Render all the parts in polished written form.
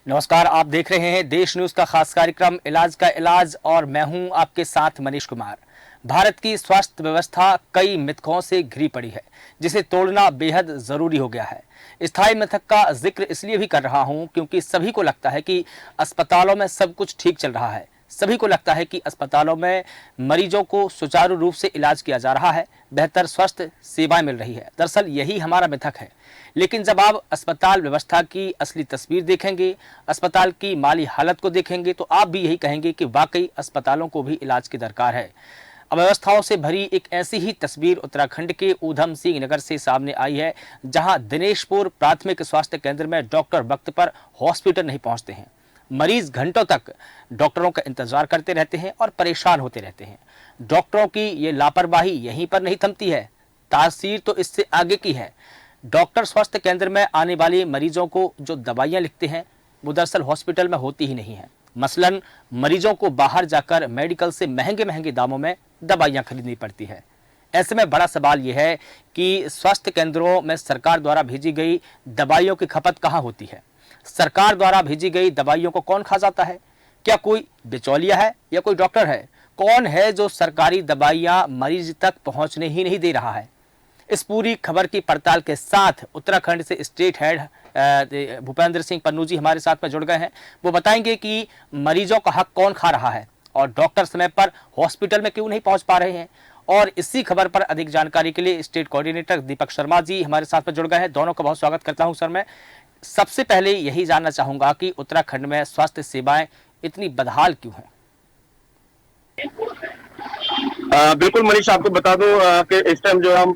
नमस्कार, आप देख रहे हैं देश न्यूज का खास कार्यक्रम इलाज का इलाज और मैं हूं आपके साथ मनीष कुमार। भारत की स्वास्थ्य व्यवस्था कई मिथकों से घिरी पड़ी है, जिसे तोड़ना बेहद जरूरी हो गया है। स्थायी मिथक का जिक्र इसलिए भी कर रहा हूं क्योंकि सभी को लगता है कि अस्पतालों में सब कुछ ठीक चल रहा है। सभी को लगता है कि अस्पतालों में मरीजों को सुचारू रूप से इलाज किया जा रहा है, बेहतर स्वास्थ्य सेवाएं मिल रही है। दरअसल यही हमारा मिथक है। लेकिन जब आप अस्पताल व्यवस्था की असली तस्वीर देखेंगे, अस्पताल की माली हालत को देखेंगे, तो आप भी यही कहेंगे कि वाकई अस्पतालों को भी इलाज की दरकार है। अव्यवस्थाओं से भरी एक ऐसी ही तस्वीर उत्तराखंड के ऊधम सिंह नगर से सामने आई है, जहां दिनेशपुर प्राथमिक स्वास्थ्य केंद्र में डॉक्टर वक्त पर हॉस्पिटल नहीं पहुंचते हैं। मरीज घंटों तक डॉक्टरों का इंतजार करते रहते हैं और परेशान होते रहते हैं। डॉक्टरों की ये लापरवाही यहीं पर नहीं थमती है, तासीर तो इससे आगे की है। डॉक्टर स्वास्थ्य केंद्र में आने वाले मरीजों को जो दवाइयां लिखते हैं, वो दरअसल हॉस्पिटल में होती ही नहीं है। मसलन मरीजों को बाहर जाकर मेडिकल से महंगे महंगे दामों में दवाइयां खरीदनी पड़ती है। ऐसे में बड़ा सवाल यह है कि स्वास्थ्य केंद्रों में सरकार द्वारा भेजी गई दवाइयों की खपत कहाँ होती है? सरकार द्वारा भेजी गई दवाइयों को कौन खा जाता है? क्या कोई बिचौलिया है या कोई डॉक्टर है? कौन है जो सरकारी दवाइयां मरीज तक पहुंचने ही नहीं दे रहा है? इस पूरी खबर की पड़ताल के साथ उत्तराखंड से स्टेट हेड भूपेंद्र सिंह पन्नू जी हमारे साथ में जुड़ गए हैं। वो बताएंगे कि मरीजों का हक कौन खा रहा है और डॉक्टर समय पर हॉस्पिटल में क्यों नहीं पहुंच पा रहे हैं। और इसी खबर पर अधिक जानकारी के लिए स्टेट कोऑर्डिनेटर दीपक शर्मा जी हमारे साथ में जुड़ गए हैं। दोनों का बहुत स्वागत करता हूं सर। मैं सबसे पहले यही जानना चाहूंगा कि उत्तराखंड में स्वास्थ्य सेवाएं इतनी बदहाल क्यों हैं? बिल्कुल मनीष, आपको बता दूं कि इस टाइम जो हम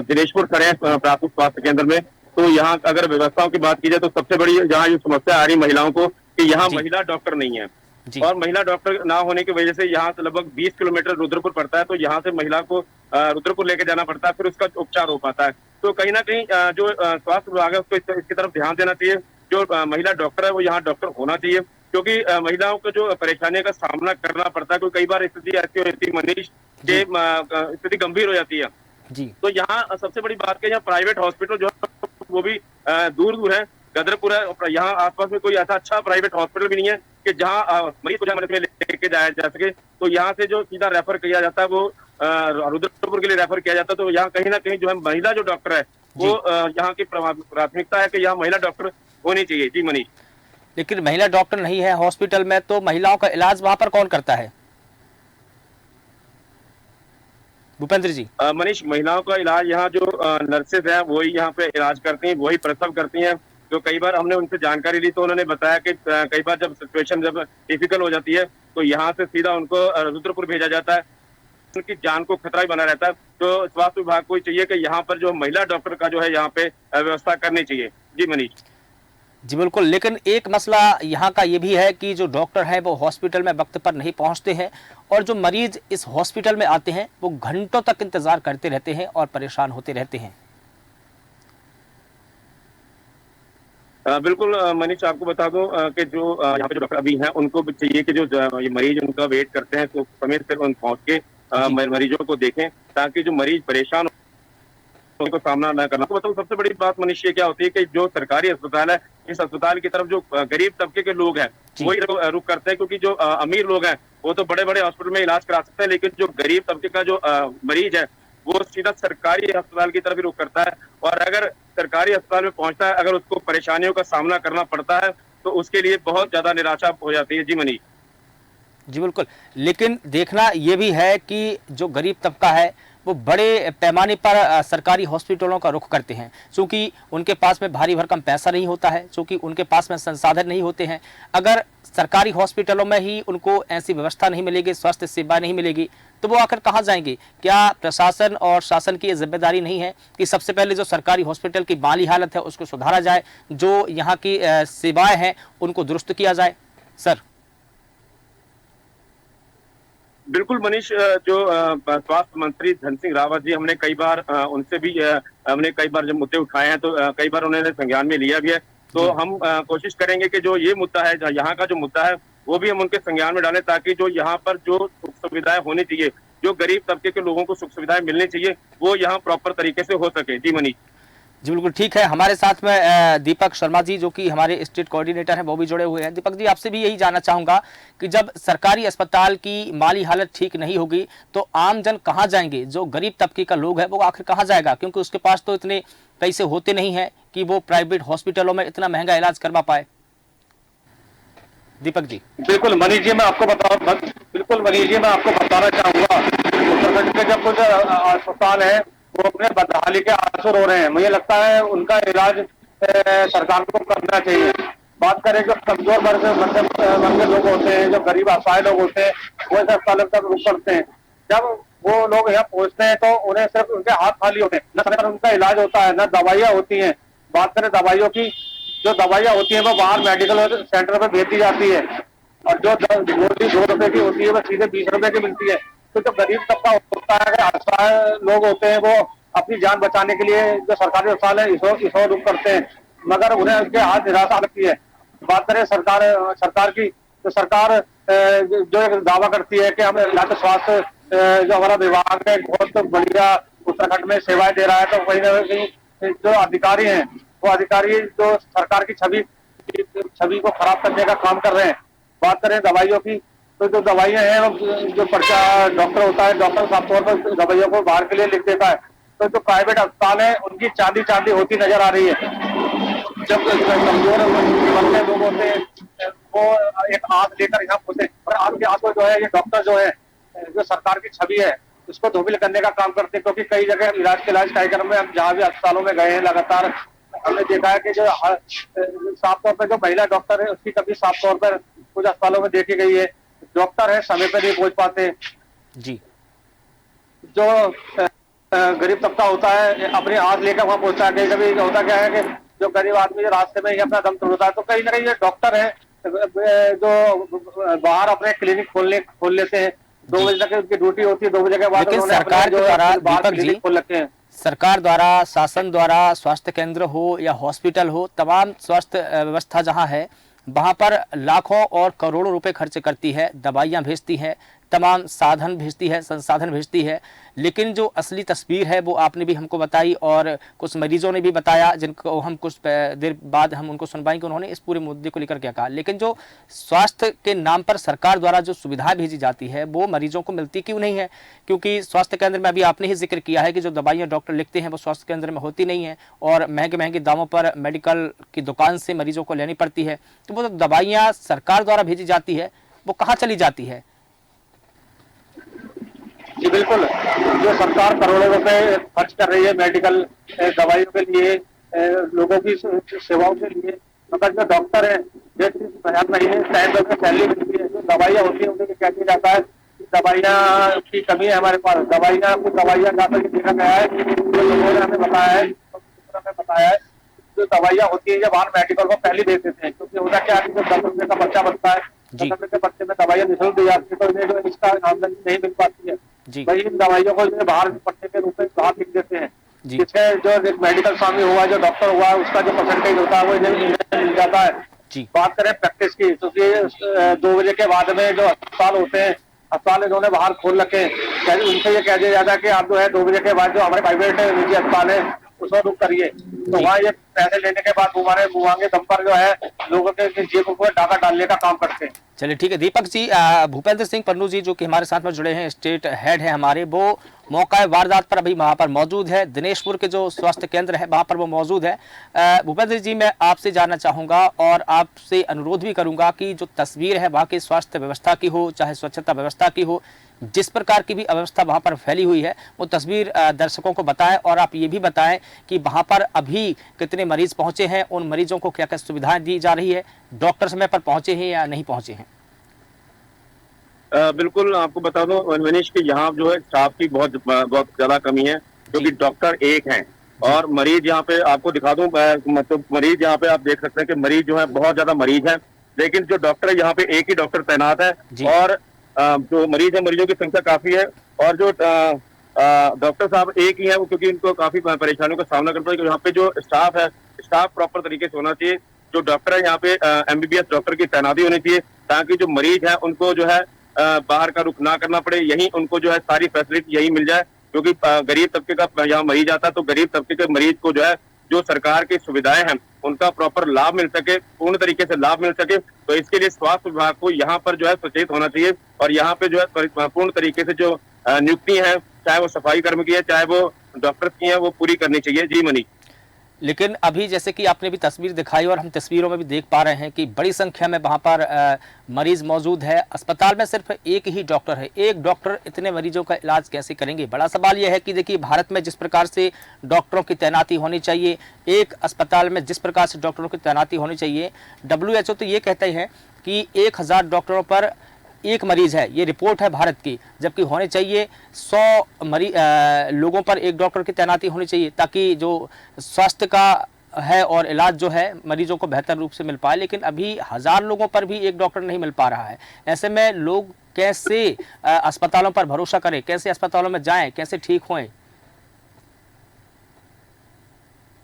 दिनेशपुर खड़े हैं प्राथमिक स्वास्थ्य केंद्र में, तो यहाँ अगर व्यवस्थाओं की बात की जाए तो सबसे बड़ी जहाँ ये समस्या आ रही महिलाओं को कि यहाँ महिला डॉक्टर नहीं है। और महिला डॉक्टर ना होने की वजह से यहाँ से लगभग 20 किलोमीटर रुद्रपुर पड़ता है, तो यहाँ से महिला को रुद्रपुर लेके जाना पड़ता है, फिर उसका उपचार हो पाता है। तो कहीं ना कहीं जो स्वास्थ्य विभाग है उसको इसकी तरफ ध्यान देना चाहिए। जो महिला डॉक्टर है वो यहाँ डॉक्टर होना चाहिए, क्योंकि महिलाओं को जो परेशानियों का सामना करना पड़ता है, कई बार स्थिति ऐसी हो जाती है मनीष के स्थिति गंभीर हो जाती है जी। तो यहाँ सबसे बड़ी बात है, यहाँ प्राइवेट हॉस्पिटल जो है वो भी दूर दूर है, गदरपुर है। यहाँ आसपास में कोई ऐसा अच्छा प्राइवेट हॉस्पिटल भी नहीं है कि जहाँ मरीज को जहाँ लेके जाया जा सके। तो यहाँ से जो सीधा रेफर किया जाता है वो रुद्रपुर के लिए रेफर किया जाता है। तो यहाँ कहीं ना कहीं जो है महिला जो डॉक्टर है वो यहाँ की प्राथमिकता है कि यहाँ महिला डॉक्टर होनी चाहिए जी मनीष। लेकिन महिला डॉक्टर नहीं है हॉस्पिटल में, तो महिलाओं का इलाज वहां पर कौन करता है भूपेंद्र जी? मनीष, महिलाओं का इलाज यहाँ जो नर्सेज हैं वही यहाँ पे इलाज करती हैं, वही प्रसव करती हैं। तो कई बार हमने उनसे जानकारी ली तो उन्होंने बताया कि कई बार जब सिचुएशन जब डिफिकल्ट हो जाती है तो यहाँ से सीधा उनको रुद्रपुर भेजा जाता है। उनकी जान को खतरा ही बना रहता है। तो स्वास्थ्य विभाग को चाहिए कि यहाँ पर जो महिला डॉक्टर का जो है यहाँ पे व्यवस्था करनी चाहिए जी मनीष। जी बिल्कुल, लेकिन एक मसला यहाँ का ये भी है कि जो डॉक्टर हैं वो हॉस्पिटल में वक्त पर नहीं पहुँचते हैं और जो मरीज इस हॉस्पिटल में आते हैं वो घंटों तक इंतजार करते रहते हैं और परेशान होते रहते हैं। बिल्कुल मनीष, आपको बता दूं कि जो यहाँ पे जो डॉक्टर अभी हैं उनको भी चाहिए कि जो ये मरीज उनका वेट करते हैं तो समय से पहुंच के मरीजों को देखें, ताकि जो मरीज परेशान को सामना न करना। तो बताओ सबसे बड़ी बात मनीष ये क्या होती है कि जो सरकारी अस्पताल है, इस अस्पताल की तरफ जो गरीब तबके के लोग हैं वही रुख करते हैं, क्योंकि जो अमीर लोग हैं वो तो बड़े बड़े हॉस्पिटल में इलाज करा सकते हैं, लेकिन जो गरीब तबके का जो मरीज है वो सीधा सरकारी अस्पताल की तरफ ही रुख करता है। और अगर सरकारी अस्पताल में पहुंचता है, अगर उसको परेशानियों का सामना करना पड़ता है तो उसके लिए बहुत ज्यादा निराशा हो जाती है जी मनीष। जी बिल्कुल, लेकिन देखना यह भी है कि जो गरीब तबका है वो बड़े पैमाने पर सरकारी हॉस्पिटलों का रुख करते हैं, क्योंकि उनके पास में भारी भरकम पैसा नहीं होता है, क्योंकि उनके पास में संसाधन नहीं होते हैं। अगर सरकारी हॉस्पिटलों में ही उनको ऐसी व्यवस्था नहीं मिलेगी, स्वास्थ्य सेवा नहीं मिलेगी, तो वो आकर कहाँ जाएंगे? क्या प्रशासन और शासन की ये जिम्मेदारी नहीं है कि सबसे पहले जो सरकारी हॉस्पिटल की माली हालत है उसको सुधारा जाए, जो यहाँ की सेवाएं हैं उनको दुरुस्त किया जाए? सर बिल्कुल मनीष, जो स्वास्थ्य मंत्री धन सिंह रावत जी, हमने कई बार उनसे भी हमने कई बार जब मुद्दे उठाए हैं तो कई बार उन्होंने संज्ञान में लिया भी है। तो हम कोशिश करेंगे कि जो ये मुद्दा है, यहाँ का जो मुद्दा है वो भी हम उनके संज्ञान में डालें, ताकि जो यहाँ पर जो सुख सुविधाएं होनी चाहिए, जो गरीब तबके के लोगों को सुख सुविधाएं मिलनी चाहिए, वो यहाँ प्रॉपर तरीके से हो सके जी मनीष। जी बिल्कुल ठीक है। हमारे साथ में दीपक शर्मा जी जो कि हमारे स्टेट कोऑर्डिनेटर हैं वो भी जुड़े हुए हैं। दीपक जी, आपसे भी यही जानना चाहूंगा कि जब सरकारी अस्पताल की माली हालत ठीक नहीं होगी तो आम जन कहाँ जाएंगे? जो गरीब तबके का लोग है वो आखिर कहाँ जाएगा? क्योंकि उसके पास तो इतने पैसे होते नहीं हैं कि वो प्राइवेट हॉस्पिटलों में इतना महंगा इलाज करवा पाए। दीपक जी। बिल्कुल मनीष जी, मैं आपको बताना चाहूंगा, उत्तराखंड के जब कुछ अस्पताल है वो अपने बदहाली के आंसू रो रहे हैं। मुझे लगता है उनका इलाज सरकार को करना चाहिए। बात करें जो कमजोर वर्ग के लोग होते हैं, जो गरीब असहाय लोग होते हैं, वो इस अस्पताल का रुख करते हैं। जब वो लोग यहाँ पहुंचते हैं तो उन्हें सिर्फ उनके हाथ खाली होते हैं, न समय पर उनका इलाज होता है, न दवाइयाँ होती हैं। बात करें दवाइयों की, जो दवाइयाँ होती हैं वो बाहर मेडिकल सेंटर पर भेज दी जाती है, और जो गोली 2 रुपए की होती है वो सीधे 20 रुपए की मिलती है। तो जो गरीब तबका होता है, असहाय लोग होते हैं, वो अपनी जान बचाने के लिए जो सरकारी अस्पताल है इसो रुख करते हैं, मगर उन्हें उनके हाथ निराशा लगती है। बात करें सरकार की, तो सरकार जो एक दावा करती है कि हम राज्य स्वास्थ्य जो हमारा विभाग है बहुत बढ़िया उत्तराखंड में सेवाएं दे रहा है, तो कहीं ना कहीं जो अधिकारी हैं वो अधिकारी जो सरकार की छवि को खराब करने का काम कर रहे हैं। बात करें दवाइयों की, तो जो दवाइयां हैं, जो पर्चा डॉक्टर होता है, डॉक्टर साफ तौर पर दवाइयों को बाहर के लिए लिख देता है, तो जो प्राइवेट अस्पताल है उनकी चांदी होती नजर आ रही है। जब कमजोर वर्ग के लोग होते हैं वो एक आंख लेकर यहाँ पहुंचे, और आंख के आंसू जो है ये डॉक्टर जो है, जो सरकार की छवि है उसको धूमिल करने का काम करते हैं। क्योंकि कई जगह इलाज कार्यक्रम में हम जहाँ भी अस्पतालों में गए हैं, लगातार हमने देखा है कि जो साफ तौर पर जो महिला डॉक्टर है उसकी कभी साफ तौर पर कुछ अस्पतालों में देखी गई है। डॉक्टर है समय पर नहीं पहुंच पाते जी। जो गरीब तबका होता है अपनी आंख लेकर वहां पहुंचा के, कभी होता क्या है कि जो गरीब आदमी रास्ते में ही अपना दम तोड़ता है, तो कहीं ना कहीं ये डॉक्टर है जो बाहर अपने क्लिनिक खोल लेते हैं। 2 बजे तक उनकी ड्यूटी होती है, 2 बजे के बाद लेकिन सरकार के द्वारा बाहर दीपक जी, क्लिनिक खोल लेते हैं। सरकार द्वारा, शासन द्वारा स्वास्थ्य केंद्र हो या हॉस्पिटल हो, तमाम स्वास्थ्य व्यवस्था जहां है वहां पर लाखों और करोड़ों रुपए खर्च करती है, दवाइयां भेजती है, तमाम साधन भेजती है, संसाधन भेजती है, लेकिन जो असली तस्वीर है वो आपने भी हमको बताई और कुछ मरीजों ने भी बताया, जिनको हम कुछ देर बाद हम उनको सुनवाएंगे कि उन्होंने इस पूरे मुद्दे को लेकर क्या कहा। लेकिन जो स्वास्थ्य के नाम पर सरकार द्वारा जो सुविधाएं भेजी जाती है वो मरीजों को मिलती क्यों नहीं है? क्योंकि स्वास्थ्य केंद्र में अभी आपने ही जिक्र किया है कि जो दवाइयाँ डॉक्टर लिखते हैं वो स्वास्थ्य केंद्र में होती नहीं है और महंगे दामों पर मेडिकल की दुकान से मरीजों को लेनी पड़ती है। तो वो दवाइयाँ सरकार द्वारा भेजी जाती है वो कहाँ चली जाती है? जी बिल्कुल, जो सरकार करोड़ों रुपए खर्च कर रही है मेडिकल दवाइयों के लिए, लोगों की सेवाओं के लिए, मगर जो डॉक्टर है हर महीने टाइम पर सैलरी मिलती है, जो दवाइयाँ होती है उन्हें कह दिया जाता है दवाइयाँ की कमी है हमारे पास। कुछ दवाइयाँ जहाँ तक देखा गया है, जो लोगों ने हमें बताया है, जो दवाइयाँ होती है जब बाहर मेडिकल को पहले दे देते हैं, क्योंकि होता क्या है कि 10 रुपए का पर्चा बनता है, 10 रुपए के पर्चे में दवाइयाँ निःशुल्क दी जाती है, तो इन्हें जो इसका आमदनी नहीं मिल पाती है, वही इन दवाइयों को बाहर पर्चे के रूप में बाहर लिख देते हैं, जिससे जो एक मेडिकल स्वामी हुआ, जो डॉक्टर हुआ, उसका जो परसेंटेज होता है वो इन्हें मिल जाता है। बात करें प्रैक्टिस की, तो 2 बजे के बाद में जो अस्पताल होते हैं, अस्पताल इन्होंने बाहर खोल रखे हैं, उनसे ये कह दिया जाता है कि आप जो है 2 बजे के बाद जो हमारे प्राइवेट निजी अस्पताल है उसमें रुक करिए, तो वहाँ ये पैसे लेने के बाद मुआंगे दम पर जो है लोगों के जेब को डाका डालने का काम करते हैं। चलिए ठीक है दीपक जी। भूपेंद्र सिंह पन्नू जी जो कि हमारे साथ में जुड़े हैं, स्टेट हेड है हमारे, वो मौका वारदात पर अभी वहाँ पर मौजूद है, दिनेशपुर के जो स्वास्थ्य केंद्र है वहाँ पर वो मौजूद है। भूपेंद्र जी, मैं आपसे जानना चाहूँगा और आपसे अनुरोध भी करूँगा कि जो तस्वीर है वहाँ की स्वास्थ्य व्यवस्था की हो चाहे स्वच्छता व्यवस्था की हो, जिस प्रकार की भी अव्यवस्था वहाँ पर फैली हुई है वो तस्वीर दर्शकों को बताएं और आप ये भी बताएं कि वहाँ पर अभी कितने मरीज पहुँचे हैं, उन मरीजों को क्या क्या सुविधाएं दी जा रही है, डॉक्टर समय पर पहुँचे हैं या नहीं पहुँचे हैं। बिल्कुल, आपको बता दूं मनीष कि यहाँ जो है स्टाफ की बहुत ज्यादा कमी है, क्योंकि डॉक्टर एक हैं और मरीज यहाँ पे आपको दिखा दूं, मतलब मरीज यहाँ पे आप देख सकते हैं कि मरीज जो है बहुत ज्यादा मरीज है, लेकिन जो डॉक्टर है यहाँ पे एक ही डॉक्टर तैनात है और जो मरीज है मरीजों की संख्या काफी है और जो डॉक्टर साहब एक ही है, वो क्योंकि इनको काफी परेशानियों का सामना करना है। यहाँ पे जो स्टाफ है, स्टाफ प्रॉपर तरीके से होना चाहिए, जो डॉक्टर है यहाँ पे MBBS डॉक्टर की तैनाती होनी चाहिए, ताकि जो मरीज है उनको जो है बाहर का रुख ना करना पड़े, यही उनको जो है सारी फैसिलिटी यही मिल जाए, क्योंकि गरीब तबके का यहाँ मरीज आता है तो गरीब तबके के मरीज को जो है जो सरकार की सुविधाएं हैं उनका प्रॉपर लाभ मिल सके, पूर्ण तरीके से लाभ मिल सके। तो इसके लिए स्वास्थ्य विभाग को यहाँ पर जो है सचेत होना चाहिए और यहाँ पे जो है पूर्ण तरीके से जो नियुक्ति है, चाहे वो सफाई कर्मी की है, चाहे वो डॉक्टर की है, वो पूरी करनी चाहिए। जी मनीष। लेकिन अभी जैसे कि आपने भी तस्वीर दिखाई और हम तस्वीरों में भी देख पा रहे हैं कि बड़ी संख्या में वहाँ पर मरीज मौजूद है। अस्पताल में सिर्फ एक ही डॉक्टर है। एक डॉक्टर इतने मरीजों का इलाज कैसे करेंगे? बड़ा सवाल यह है कि देखिए, भारत में जिस प्रकार से डॉक्टरों की तैनाती होनी चाहिए, एक अस्पताल में जिस प्रकार से डॉक्टरों की तैनाती होनी चाहिए, WHO तो ये कहते हैं कि 1000 डॉक्टरों पर एक मरीज है, ये रिपोर्ट है भारत की, जबकि होने चाहिए 100 लोगों पर एक डॉक्टर की तैनाती होनी चाहिए, ताकि जो स्वास्थ्य का है और इलाज जो है मरीजों को बेहतर रूप से मिल पाए। लेकिन अभी 1000 लोगों पर भी एक डॉक्टर नहीं मिल पा रहा है। ऐसे में लोग कैसे अस्पतालों पर भरोसा करें, कैसे अस्पतालों में जाएं, कैसे ठीक होएं?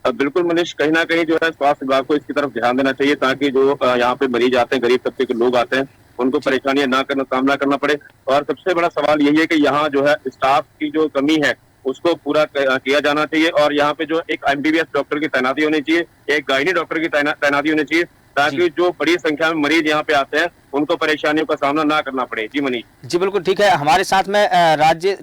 बिल्कुल मनीष, कहीं ना कहीं जो है स्वास्थ्य विभाग को इसकी तरफ ध्यान देना चाहिए, ताकि जो यहाँ पे मरीज आते हैं, गरीब तबके के लोग आते हैं, उनको परेशानियां ना करना सामना करना पड़े। और सबसे बड़ा सवाल यही है कि यहाँ जो है स्टाफ की जो कमी है उसको पूरा किया जाना चाहिए और यहाँ पे जो एक MBBS डॉक्टर की तैनाती होनी चाहिए, एक गायनी डॉक्टर की तैनाती होनी चाहिए, ताकि जो बड़ी संख्या में मरीज यहाँ पे आते हैं उनको परेशानियों का सामना ना करना पड़े। जी मनीष। जी बिल्कुल ठीक है। हमारे साथ में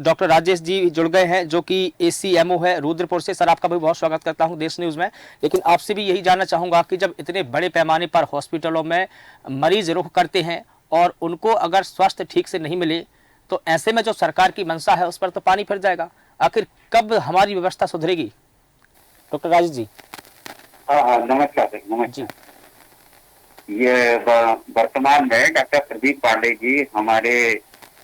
डॉक्टर राजेश जी जुड़ गए हैं, जो कि ACMO है रुद्रपुर से। सर, आपका भी बहुत स्वागत करता हूं देश न्यूज में। लेकिन आपसे भी यही जानना चाहूंगा कि जब इतने बड़े पैमाने पर हॉस्पिटलों में मरीज रुख करते हैं और उनको अगर स्वास्थ्य ठीक से नहीं मिले, तो ऐसे में जो सरकार की मंशा है उस पर तो पानी फिर जाएगा। आखिर कब हमारी व्यवस्था सुधरेगी? डॉक्टर राजेश जी। हाँ, नमस्कार सर, नमस्कार। ये वर्तमान में डॉक्टर प्रदीप पांडे जी हमारे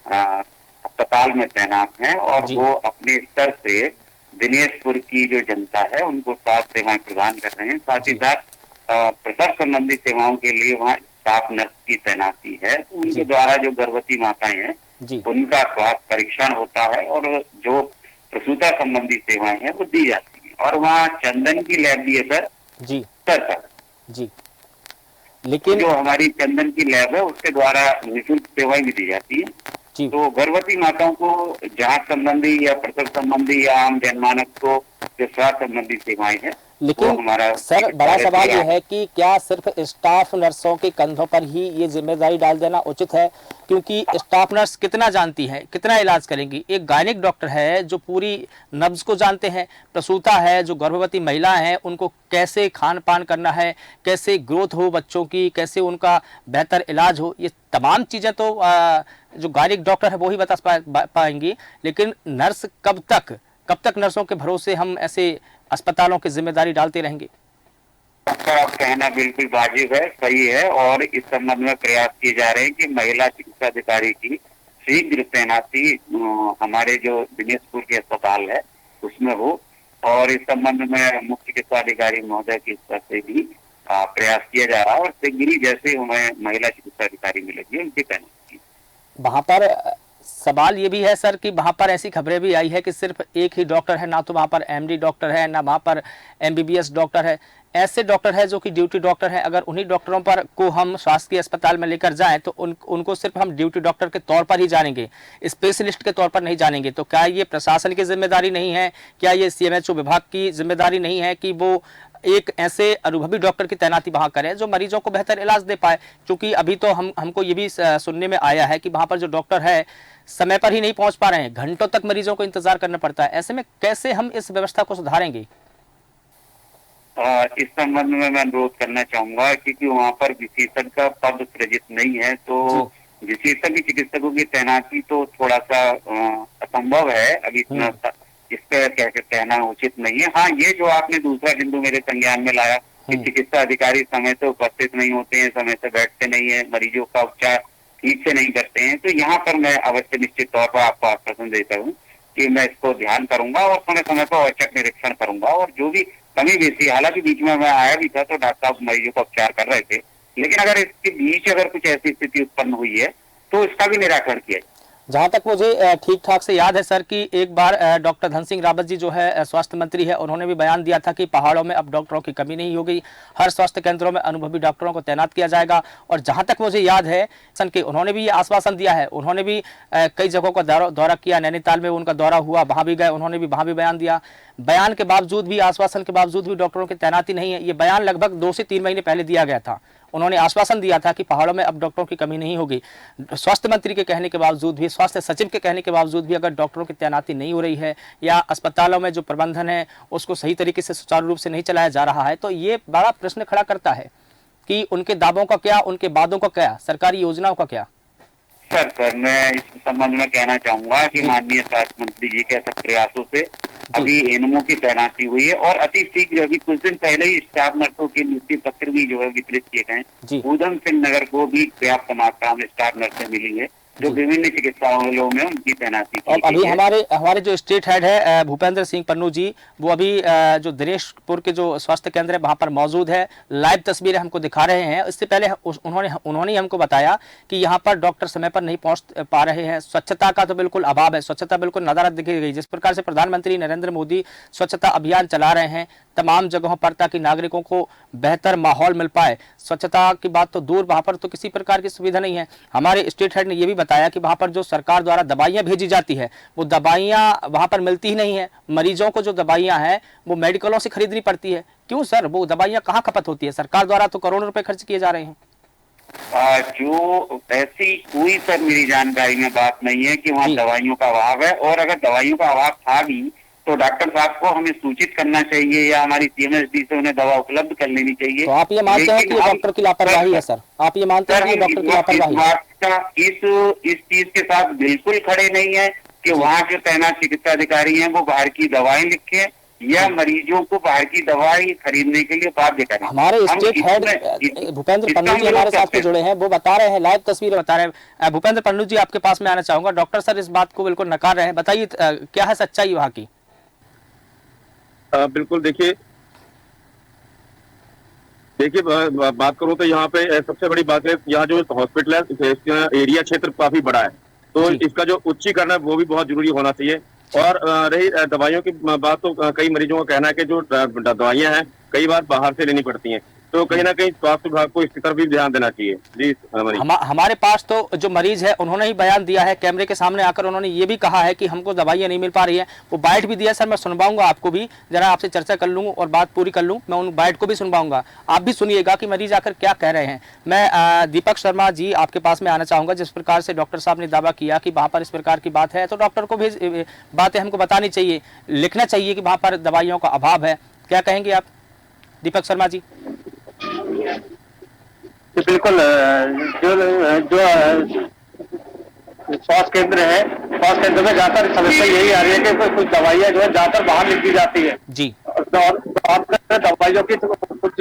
अस्पताल में तैनात हैं और वो अपने स्तर से दिनेशपुर की जो जनता है उनको स्वास्थ्य सेवाएं प्रदान कर रहे हैं। साथ ही साथ प्रसव संबंधी सेवाओं के लिए वहाँ स्टाफ नर्स की तैनाती है। उनके द्वारा जो गर्भवती माताएं हैं उनका स्वास्थ्य परीक्षण होता है और जो प्रसूता संबंधी सेवाएं हैं वो दी जाती है। और वहाँ चंदन की लैब भी है सर। सर जी। लेकिन जो हमारी चंदन की लैब है उसके द्वारा निःशुल्क सेवाएं भी दी जाती है। तो गर्भवती माताओं को जांच संबंधी या प्रसव संबंधी या आम जनमानस को जो स्वास्थ्य संबंधी सेवाएं हैं, लेकिन सर बड़ा सवाल यह है कि क्या सिर्फ स्टाफ नर्सों के कंधों पर ही ये जिम्मेदारी डाल देना उचित है? क्योंकि स्टाफ नर्स कितना जानती है, कितना इलाज करेंगी? एक गायनिक डॉक्टर है जो पूरी नब्ज को जानते हैं, प्रसूता है जो गर्भवती महिला है उनको कैसे खान पान करना है, कैसे ग्रोथ हो बच्चों की, कैसे उनका बेहतर इलाज हो, ये तमाम चीज़ें तो जो गायनिक डॉक्टर है वो ही बता पाएंगी। लेकिन नर्स कब तक नर्सों के भरोसे हम ऐसे अस्पतालों की जिम्मेदारी डालते रहेंगे? आपका कहना बिल्कुल वाजिब है, सही है। और इस संबंध में प्रयास किए जा रहे हैं कि महिला चिकित्सा अधिकारी की शीघ्र तैनाती हमारे जो दिनेशपुर के अस्पताल है उसमें हो। और इस संबंध में मुख्य चिकित्सा अधिकारी महोदय की स्तर से भी प्रयास किया जा रहा है और शीघ्र ही जैसे हमें महिला चिकित्सा अधिकारी मिलेगी उनकी तैनाती। वहाँ पर सवाल ये भी है सर कि वहाँ पर ऐसी खबरें भी आई है कि सिर्फ एक ही डॉक्टर है, ना तो वहाँ पर MD डॉक्टर है, ना वहाँ पर MBBS डॉक्टर है। ऐसे डॉक्टर है जो कि ड्यूटी डॉक्टर है, अगर उन्हीं डॉक्टरों पर को हम शासकीय अस्पताल में लेकर जाएं तो उनको सिर्फ हम ड्यूटी डॉक्टर के तौर पर ही जानेंगे, स्पेशलिस्ट के तौर पर नहीं जानेंगे। तो क्या ये प्रशासन की जिम्मेदारी नहीं है? क्या ये CMHO विभाग की जिम्मेदारी नहीं है कि वो एक ऐसे अनुभवी डॉक्टर की तैनाती वहाँ करें जो मरीजों को बेहतर इलाज दे पाए? क्योंकि अभी तो हमको ये भी सुनने में आया है कि वहाँ पर जो डॉक्टर है समय पर ही नहीं पहुँच पा रहे हैं, घंटों तक मरीजों को इंतजार करना पड़ता है। ऐसे में कैसे हम इस व्यवस्था को सुधारेंगे? इस संबंध में मैं अनुरोध करना चाहूंगा क्योंकि वहाँ पर विशेषज्ञ का पद सृजित नहीं है, तो विशेषज्ञ चिकित्सकों की तैनाती तो थोड़ा सा असंभव है अभी, इतना इस पर कहना उचित नहीं है। हाँ, ये जो आपने दूसरा बिंदु मेरे संज्ञान में लाया कि चिकित्सा अधिकारी समय से उपस्थित नहीं होते हैं, समय से बैठते नहीं है, मरीजों का उपचार ठीक से नहीं करते हैं, तो यहाँ पर मैं अवश्य निश्चित तौर पर आपको आश्वासन देता हूँ कि मैं इसको ध्यान करूंगा और समय समय पर औचक निरीक्षण करूंगा। और जो भी कमी बेसी, हालांकि बीच में मैं आया भी था तो डॉक्टर साहब मरीजों का उपचार कर रहे थे, लेकिन अगर इसके बीच अगर कुछ ऐसी स्थिति उत्पन्न हुई है तो इसका भी निराकरण किया। जहां तक मुझे ठीक ठाक से याद है सर कि एक बार डॉक्टर धन सिंह रावत जी जो है स्वास्थ्य मंत्री है, उन्होंने भी बयान दिया था कि पहाड़ों में अब डॉक्टरों की कमी नहीं होगी, हर स्वास्थ्य केंद्रों में अनुभवी डॉक्टरों को तैनात किया जाएगा। और जहां तक मुझे याद है कि उन्होंने भी ये आश्वासन दिया है, उन्होंने भी कई जगहों का दौरा किया, नैनीताल में उनका दौरा हुआ, वहां भी गए, उन्होंने भी वहां भी बयान दिया। बयान के बावजूद भी, आश्वासन के बावजूद भी डॉक्टरों की तैनाती नहीं है। ये बयान लगभग 2 से 3 महीने पहले दिया गया था। उन्होंने आश्वासन दिया था कि पहाड़ों में अब डॉक्टरों की कमी नहीं होगी। स्वास्थ्य मंत्री के कहने के बावजूद भी, स्वास्थ्य सचिव के कहने के बावजूद भी अगर डॉक्टरों की तैनाती नहीं हो रही है या अस्पतालों में जो प्रबंधन है उसको सही तरीके से सुचारू रूप से नहीं चलाया जा रहा है, तो ये बड़ा प्रश्न खड़ा करता है कि उनके दावों का क्या, उनके वादों का क्या, सरकारी योजनाओं का क्या। सर मैं इस संबंध में कहना चाहूंगा कि माननीय स्वास्थ्य मंत्री जी के ऐसे प्रयासों से अभी एनएमओ की तैनाती हुई है और अति शीघ्र, अभी कुछ दिन पहले ही स्टाफ नर्सों के नियुक्ति पत्र भी जो है वितरित किए गए। ऊधम सिंह नगर को भी पर्याप्त मात्रा में स्टाफ नर्सें मिली है जो विभिन्न चिकित्सालयों में उनकी तैनाती की। और अभी हमारे जो स्टेट हेड है भूपेंद्र सिंह पन्नू जी, वो अभी जो दिनेशपुर के जो स्वास्थ्य केंद्र है वहां पर मौजूद है, लाइव तस्वीरें हमको दिखा रहे हैं। इससे पहले उन्होंने हमको बताया कि यहाँ पर डॉक्टर समय पर नहीं पहुंच पा रहे हैं, स्वच्छता का तो बिल्कुल अभाव है, स्वच्छता बिल्कुल नदारद दिखी गई। जिस प्रकार से प्रधानमंत्री नरेंद्र मोदी स्वच्छता अभियान चला रहे हैं तमाम जगहों पर ताकि नागरिकों को बेहतर माहौल मिल पाए, स्वच्छता की बात तो दूर, वहां पर तो किसी प्रकार की सुविधा नहीं है। हमारे स्टेट हेड ने यह भी बताया कि वहां पर जो सरकार द्वारा दवाइयां भेजी जाती है वो दवाइयां वहां पर मिलती ही नहीं है। मरीजों को जो दवाइयां हैं वो मेडिकलों से खरीदनी पड़ती है। क्यों सर, वो दवाइयां कहाँ खपत होती है? सरकार द्वारा तो करोड़ों रुपए खर्च किए जा रहे हैं। जो ऐसी कोई सर मेरी जानकारी में बात नहीं है कि वहाँ दवाइयों का अभाव है, और अगर दवाइयों का अभाव था भी तो डॉक्टर साहब को हमें सूचित करना चाहिए या हमारी सीएमएसडी से उन्हें दवा उपलब्ध कर लेनी चाहिए। तो आप ये मानते हैं कि डॉक्टर की लापरवाही है सर? आप ये मानते हैं कि डॉक्टर की लापरवाही है? इस चीज के साथ बिल्कुल खड़े नहीं है कि वहाँ के तैनात चिकित्सा अधिकारी हैं वो बाहर की दवाएं लिखे या मरीजों को बाहर की दवाई खरीदने के लिए बाध्य करें। हमारे स्टेट हेड भूपेंद्र पन्नू जी हमारे साथ जुड़े हैं, वो बता रहे हैं, लाइव तस्वीरें बता रहे हैं। भूपेंद्र पन्नू जी, आपके पास में आना चाहूंगा। डॉक्टर सर इस बात को बिल्कुल नकार रहे हैं, बताइए क्या है सच्चाई वहाँ की? बिल्कुल, देखिए बात करूं तो यहाँ पे सबसे बड़ी बात है, यहाँ जो हॉस्पिटल है इसका एरिया क्षेत्र काफी बड़ा है, तो इसका जो उच्चीकरण है वो भी बहुत जरूरी होना चाहिए। और रही दवाइयों की बात, तो कई मरीजों का कहना है कि जो दवाइयां हैं कई बार बाहर से लेनी पड़ती हैं, तो कहीं ना कहीं स्वास्थ्य विभाग को इसकी तरफ भी ध्यान देना चाहिए। जी, हमारे पास तो जो मरीज है उन्होंने ही बयान दिया है, कैमरे के सामने आकर उन्होंने ये भी कहा है कि हमको दवाइयां नहीं मिल पा रही है। वो बाइट भी दिया सर, मैं सुनवाऊंगा आपको भी, जरा आपसे चर्चा कर लूँ और बात पूरी कर लूँ, मैं उन बाइट को भी सुनवाऊंगा। आप भी सुनिएगा कि मरीज आकर क्या कह रहे हैं। मैं दीपक शर्मा जी आपके पास में आना चाहूंगा। जिस प्रकार से डॉक्टर साहब ने दावा किया कि वहाँ पर इस प्रकार की बात है, तो डॉक्टर को भी बातें हमको बतानी चाहिए, लिखना चाहिए कि वहाँ पर दवाइयों का अभाव है। क्या कहेंगे आप दीपक शर्मा जी? बिल्कुल, जो स्वास्थ्य केंद्र है, स्वास्थ्य केंद्र में ज्यादातर समस्या यही आ रही है कि कुछ दवाइयां जो है ज्यादातर बाहर लिख दी जाती है जी, और दवाइयों की कुछ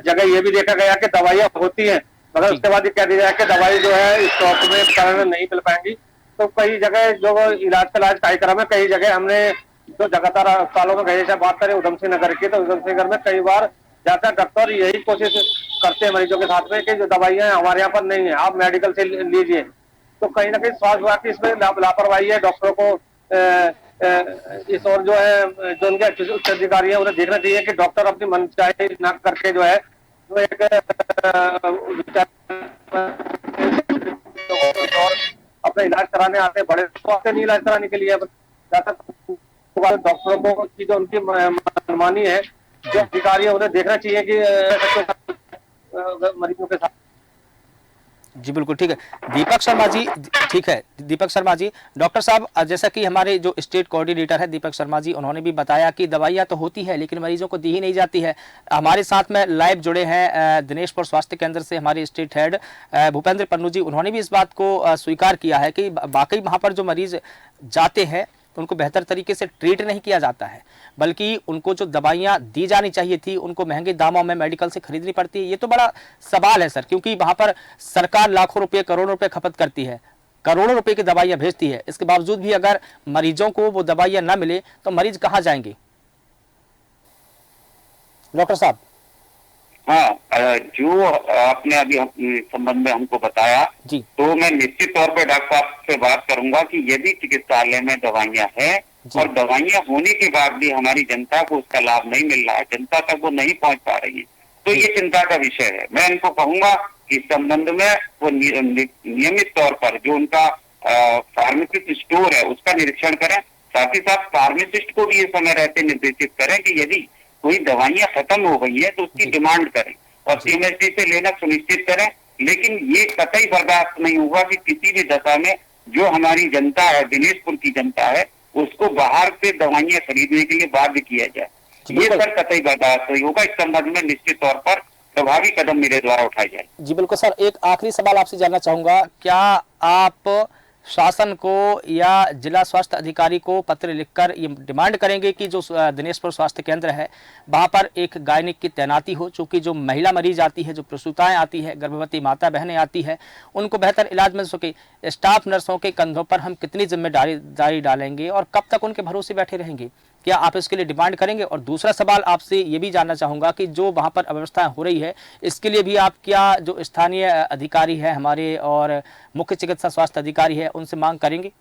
जगह ये भी देखा गया कि दवाइयां होती हैं मगर उसके बाद ये कह दिया जाए कि दवाई जो है स्टॉक में कारण नहीं मिल पाएंगी। तो कई जगह जो इलाज का कार्यक्रम है, कई जगह हमने जो लगातार अस्पतालों में गए, बात करें उधम सिंह नगर की, तो उधम सिंह नगर में कई बार ज्यादा डॉक्टर यही कोशिश करते हैं मरीजों के साथ में कि जो दवाइयां हमारे यहाँ पर नहीं है, आप मेडिकल से लीजिए। तो कहीं ना कहीं स्वास्थ्य विभाग की इसमें लापरवाही है। डॉक्टरों को इस और जो है जो उनके उच्च अधिकारी है उन्हें देखना चाहिए कि डॉक्टर अपनी मनचाही न करके जो है वो एक अपना इलाज कराने आते हैं, बड़े स्वास्थ्य नहीं इलाज कराने के लिए डॉक्टरों को की जो उनकी मनमानी है, जो अधिकारी है उन्हें देखना चाहिए कि मरीजों के साथ। जी बिल्कुल ठीक है दीपक शर्मा जी, ठीक है दीपक शर्मा जी। डॉक्टर साहब, जैसा कि हमारे जो स्टेट कोऑर्डिनेटर है दीपक शर्मा जी, उन्होंने भी बताया कि दवाइयां तो होती है लेकिन मरीजों को दी ही नहीं जाती है। हमारे साथ में लाइव जुड़े हैं दिनेशपुर स्वास्थ्य केंद्र से हमारे स्टेट हेड भूपेंद्र पन्नू जी। उन्होंने भी इस बात को स्वीकार किया है कि वाकई वहाँ पर जो मरीज जाते हैं उनको बेहतर तरीके से ट्रीट नहीं किया जाता है, बल्कि उनको जो दवाइयां दी जानी चाहिए थी उनको महंगे दामों में मेडिकल से खरीदनी पड़ती है। ये तो बड़ा सवाल है सर, क्योंकि वहां पर सरकार लाखों रुपए करोड़ों रुपए खपत करती है, करोड़ों रुपए की दवाइयां भेजती है, इसके बावजूद भी अगर मरीजों को वो दवाइयां ना मिले तो मरीज कहाँ जाएंगे? डॉक्टर साहब हाँ, जो आपने अभी इस संबंध में हमको बताया, जी तो मैं निश्चित तौर पे डॉक्टर साहब से बात करूंगा कि यदि चिकित्सालय में दवाइयां हैं जी। और दवाइयां होने के बाद भी हमारी जनता को उसका लाभ नहीं मिल रहा है, जनता तक वो नहीं पहुंच पा रही है, तो ये चिंता का विषय है। मैं इनको कहूंगा कि इस संबंध में वो नियमित तौर पर जो उनका फार्मासिस्ट स्टोर है उसका निरीक्षण करें, साथ ही साथ फार्मासिस्ट को भी ये समय रहते निर्देशित करें कि यदि कोई दवाइयां खत्म हो गई है तो उसकी डिमांड करें और सीएमएसडी से लेना सुनिश्चित करें। लेकिन ये कतई बर्दाश्त नहीं होगा कि किसी भी दशा में जो हमारी जनता है, दिनेशपुर की जनता है, उसको बाहर से दवाइयां खरीदने के लिए बाध्य किया जाए। ये सर कतई बर्दाश्त नहीं होगा। इस संबंध में निश्चित तौर पर प्रभावी कदम मेरे द्वारा उठाए जाए। जी बिल्कुल सर, एक आखिरी सवाल आपसे जानना चाहूंगा, क्या आप शासन को या जिला स्वास्थ्य अधिकारी को पत्र लिखकर ये डिमांड करेंगे कि जो दिनेशपुर स्वास्थ्य केंद्र है वहां पर एक गायनिक की तैनाती हो, चूंकि जो महिला मरीज आती है, जो प्रसूताएं आती है, गर्भवती माता बहनें आती है, उनको बेहतर इलाज मिल सके। स्टाफ नर्सों के कंधों पर हम कितनी जिम्मेदारी डालेंगे और कब तक उनके भरोसे बैठे रहेंगे? क्या आप इसके लिए डिमांड करेंगे? और दूसरा सवाल आपसे ये भी जानना चाहूँगा कि जो वहाँ पर अव्यवस्था हो रही है, इसके लिए भी आप क्या जो स्थानीय अधिकारी है हमारे और मुख्य चिकित्सा स्वास्थ्य अधिकारी है उनसे मांग करेंगे?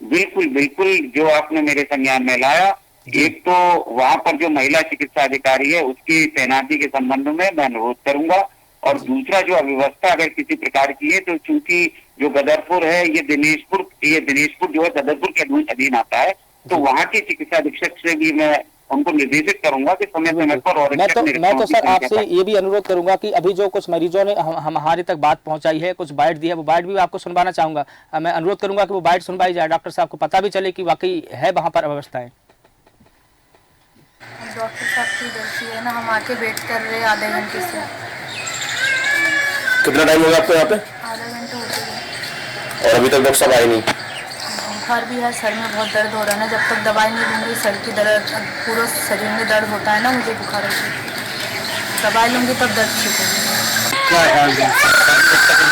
बिल्कुल बिल्कुल, जो आपने मेरे संज्ञान में लाया, एक तो वहाँ पर जो महिला चिकित्सा अधिकारी है उसकी तैनाती के संबंध में मैं अनुरोध करूंगा, और दूसरा जो अव्यवस्था अगर किसी प्रकार की है तो चूंकि जो गदरपुर है ये दिनेशपुर जो है गदरपुर के अधीन आता है, तो वहाँ के चिकित्सा अधीक्षक से भी मैं उनको निर्देशित करूंगा कि समय समय पर और मैं तो सर आपसे ये भी अनुरोध करूंगा कि अभी जो कुछ मरीजों ने हमारे तक बात पहुंचाई है, कुछ बाइट दी है, वो बाइट भी आपको सुनवाना चाहूंगा। मैं अनुरोध करूंगा कि वो बाइट सुनवाई जाए, डॉक्टर साहब को पता भी चले कि वाकई है वहाँ पर अव्यवस्थाएं। डॉक्टर साहब की गलती है ना, हम आके वेट कर रहे हैं आधे घंटे से। कितना टाइम होगा आपको यहाँ पे? आधा घंटा हो गया और अभी तक डॉक्टर साहब आए नहीं? बुखार भी है, सर में बहुत दर्द हो रहा है ना, जब तक दवाई नहीं लूँगी सर की दर्द, पूरा शरीर में दर्द होता है ना, मुझे बुखार होती है, दवाई लूँगी तब दर्द ठीक होगी।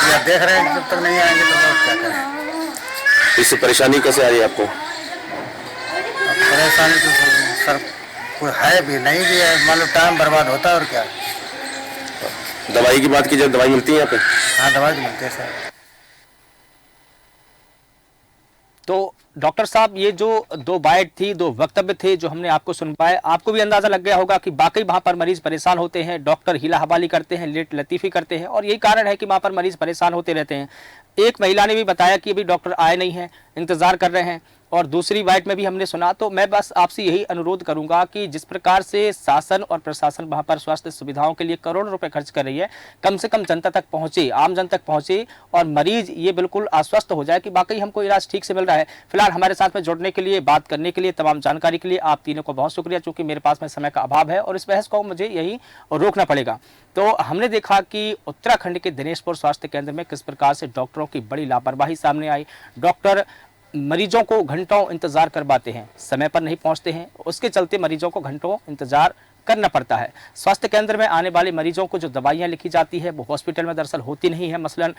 क्या देख रहे हैं, जब तक नहीं आएंगे तो बहुत क्या करें। इससे परेशानी कैसे आ रही है आपको? परेशानी तो सर कोई है भी नहीं भी है, मान लो टाइम बर्बाद होता है और क्या। दवाई की बात की जाए, दवाई मिलती है यहाँ पे? हाँ, दवाई तो मिलती है सर। तो डॉक्टर साहब, ये जो दो बाइट थी, दो वक्तव्य थे जो हमने आपको सुन पाए, आपको भी अंदाजा लग गया होगा कि वाकई वहां पर मरीज परेशान होते हैं, डॉक्टर हीला हवाली करते हैं, लेट लतीफी करते हैं, और यही कारण है कि वहां पर मरीज परेशान होते रहते हैं। एक महिला ने भी बताया कि अभी डॉक्टर आए नहीं हैं, इंतजार कर रहे हैं, और दूसरी बाइट में भी हमने सुना। तो मैं बस आपसे यही अनुरोध करूंगा कि जिस प्रकार से शासन और प्रशासन वहां पर स्वास्थ्य सुविधाओं के लिए करोड़ों रुपए खर्च कर रही है, कम से कम जनता तक पहुंचे, आम जन तक पहुंचे, और मरीज ये बिल्कुल आश्वस्त हो जाए कि वाकई हमको इलाज ठीक से मिल रहा है। फिलहाल हमारे साथ में जुड़ने के लिए, बात करने के लिए, तमाम जानकारी के लिए आप तीनों को बहुत शुक्रिया, चूंकि मेरे पास में समय का अभाव है और इस बहस को मुझे यही रोकना पड़ेगा। तो हमने देखा कि उत्तराखंड के दिनेशपुर स्वास्थ्य केंद्र में किस प्रकार से डॉक्टरों की बड़ी लापरवाही सामने आई। डॉक्टर मरीजों को घंटों इंतजार करवाते हैं, समय पर नहीं पहुंचते हैं, उसके चलते मरीजों को घंटों इंतजार करना पड़ता है। स्वास्थ्य केंद्र में आने वाले मरीजों को जो दवाइयां लिखी जाती है वो हॉस्पिटल में दरअसल होती नहीं है। मसलन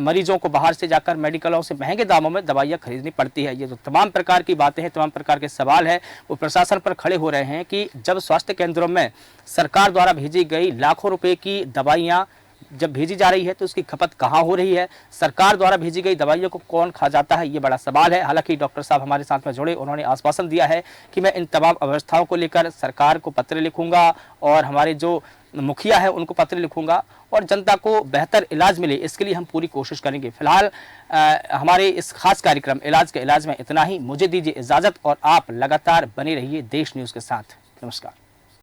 मरीजों को बाहर से जाकर मेडिकलों से महंगे दामों में दवाइयां खरीदनी पड़ती है। ये जो तमाम प्रकार की बातें हैं, तमाम प्रकार के सवाल है, वो प्रशासन पर खड़े हो रहे हैं कि जब स्वास्थ्य केंद्रों में सरकार द्वारा भेजी गई लाखों रुपए की दवाइयाँ जब भेजी जा रही है तो उसकी खपत कहाँ हो रही है, सरकार द्वारा भेजी गई दवाइयों को कौन खा जाता है, ये बड़ा सवाल है। हालांकि डॉक्टर साहब हमारे साथ में जुड़े, उन्होंने आश्वासन दिया है कि मैं इन तमाम अवस्थाओं को लेकर सरकार को पत्र लिखूंगा और हमारे जो मुखिया है उनको पत्र लिखूंगा और जनता को बेहतर इलाज मिले, इसके लिए हम पूरी कोशिश करेंगे। फिलहाल हमारे इस खास कार्यक्रम इलाज के इलाज में इतना ही। मुझे दीजिए इजाजत और आप लगातार बने रहिए देश न्यूज़ के साथ। नमस्कार।